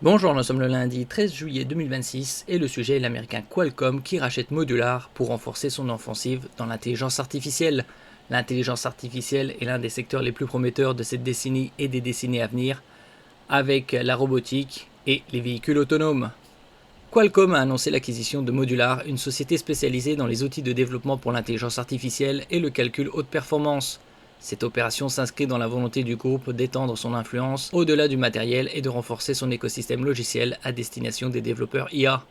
Bonjour, nous sommes le lundi 13 juillet 2026 et le sujet est l'américain Qualcomm qui rachète Modular pour renforcer son offensive dans l'intelligence artificielle. L'intelligence artificielle est l'un des secteurs les plus prometteurs de cette décennie et des décennies à venir, avec la robotique et les véhicules autonomes. Qualcomm a annoncé l'acquisition de Modular, une société spécialisée dans les outils de développement pour l'intelligence artificielle et le calcul haute performance. Cette opération s'inscrit dans la volonté du groupe d'étendre son influence au-delà du matériel et de renforcer son écosystème logiciel à destination des développeurs IA.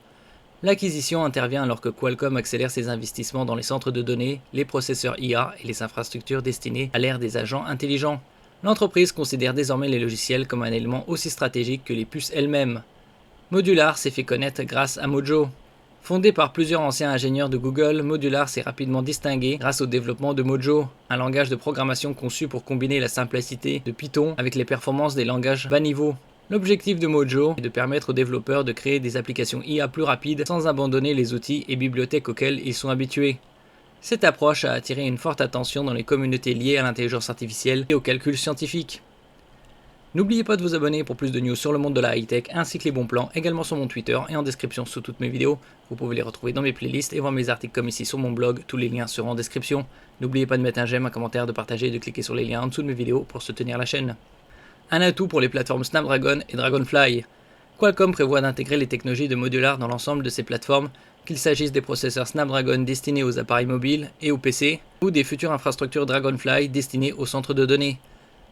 L'acquisition intervient alors que Qualcomm accélère ses investissements dans les centres de données, les processeurs IA et les infrastructures destinées à l'ère des agents intelligents. L'entreprise considère désormais les logiciels comme un élément aussi stratégique que les puces elles-mêmes. Modular s'est fait connaître grâce à Mojo. Fondé par plusieurs anciens ingénieurs de Google, Modular s'est rapidement distingué grâce au développement de Mojo, un langage de programmation conçu pour combiner la simplicité de Python avec les performances des langages bas niveau. L'objectif de Mojo est de permettre aux développeurs de créer des applications IA plus rapides sans abandonner les outils et bibliothèques auxquels ils sont habitués. Cette approche a attiré une forte attention dans les communautés liées à l'intelligence artificielle et au calcul scientifique. N'oubliez pas de vous abonner pour plus de news sur le monde de la high-tech ainsi que les bons plans, également sur mon Twitter et en description sous toutes mes vidéos. Vous pouvez les retrouver dans mes playlists et voir mes articles comme ici sur mon blog, tous les liens seront en description. N'oubliez pas de mettre un j'aime, un commentaire, de partager et de cliquer sur les liens en dessous de mes vidéos pour soutenir la chaîne. Un atout pour les plateformes Snapdragon et Dragonfly. Qualcomm prévoit d'intégrer les technologies de Modular dans l'ensemble de ses plateformes, qu'il s'agisse des processeurs Snapdragon destinés aux appareils mobiles et aux PC, ou des futures infrastructures Dragonfly destinées aux centres de données.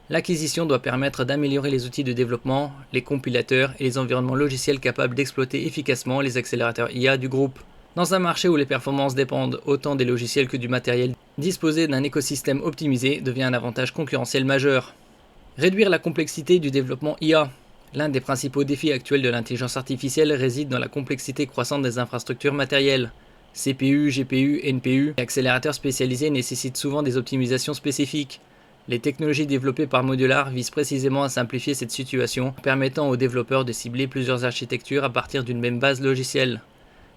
L'acquisition doit permettre d'améliorer les outils de développement, les compilateurs et les environnements logiciels capables d'exploiter efficacement les accélérateurs IA du groupe. Dans un marché où les performances dépendent autant des logiciels que du matériel, disposer d'un écosystème optimisé devient un avantage concurrentiel majeur. Réduire la complexité du développement IA. L'un des principaux défis actuels de l'intelligence artificielle réside dans la complexité croissante des infrastructures matérielles. CPU, GPU, NPU et accélérateurs spécialisés nécessitent souvent des optimisations spécifiques. Les technologies développées par Modular visent précisément à simplifier cette situation, permettant aux développeurs de cibler plusieurs architectures à partir d'une même base logicielle.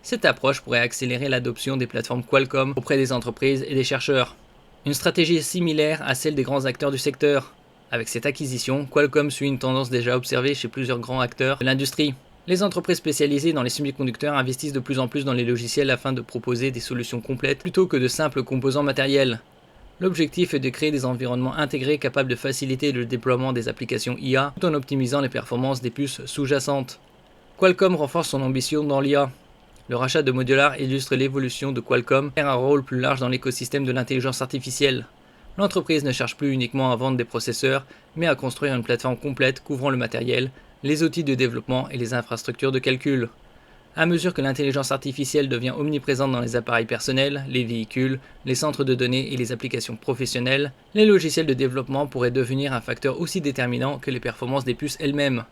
Cette approche pourrait accélérer l'adoption des plateformes Qualcomm auprès des entreprises et des chercheurs. Une stratégie similaire à celle des grands acteurs du secteur. Avec cette acquisition, Qualcomm suit une tendance déjà observée chez plusieurs grands acteurs de l'industrie. Les entreprises spécialisées dans les semi-conducteurs investissent de plus en plus dans les logiciels afin de proposer des solutions complètes plutôt que de simples composants matériels. L'objectif est de créer des environnements intégrés capables de faciliter le déploiement des applications IA tout en optimisant les performances des puces sous-jacentes. Qualcomm renforce son ambition dans l'IA. Le rachat de Modular illustre l'évolution de Qualcomm vers un rôle plus large dans l'écosystème de l'intelligence artificielle. L'entreprise ne cherche plus uniquement à vendre des processeurs, mais à construire une plateforme complète couvrant le matériel, les outils de développement et les infrastructures de calcul. À mesure que l'intelligence artificielle devient omniprésente dans les appareils personnels, les véhicules, les centres de données et les applications professionnelles, les logiciels de développement pourraient devenir un facteur aussi déterminant que les performances des puces elles-mêmes.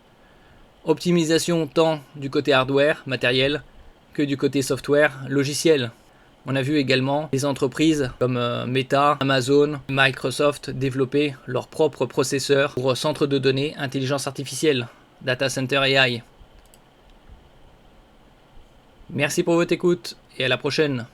Optimisation tant du côté hardware, matériel, que du côté software, logiciel. On a vu également des entreprises comme Meta, Amazon, Microsoft développer leurs propres processeurs pour centres de données intelligence artificielle, data center AI. Merci pour votre écoute et à la prochaine.